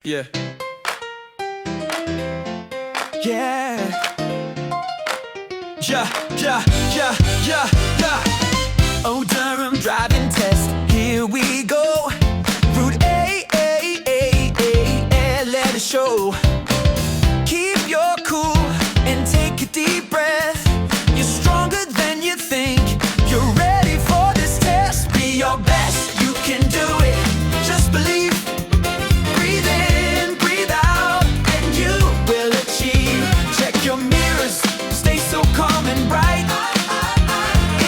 Yeah. Yeah. Oh, Durham Driving Test, here we go. Route A, let it show. Keep your cool and take a deep breath. You're stronger than you think. You're ready for this test. Be your best, you can do it. Just believe. Breathe in, breathe out, and you will achieve. Check your mirrors, stay so calm and bright.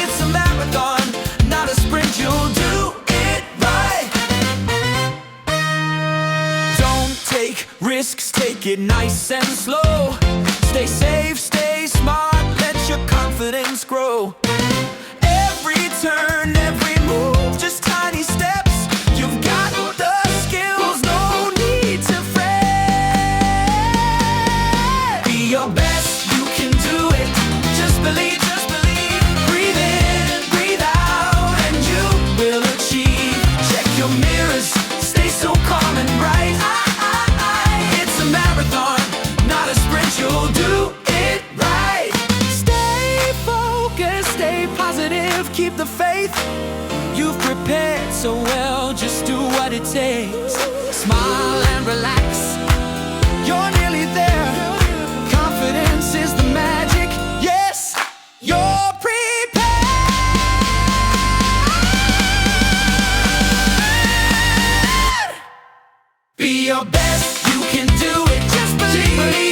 It's a marathon, not a sprint. You'll do it right. Don't take risks, take it nice and slow. Stay safe, stay smart, let your confidence grow. Every turn, every move, just tiny steps. You've got the skills, no need to fret. Be your best, you can do it. Just believe, just believe. Breathe in, breathe out, and you will achieve. Check your mirrors, stay so calm and bright. It's a marathon, not a sprint. You'll do it right. Stay focused, stay positive, keep the faith. You've prepared so well, just do what it takes. Smile and relax, you're nearly there. Confidence is the magic, yes, you're prepared. Be your best, you can do it. Just believe.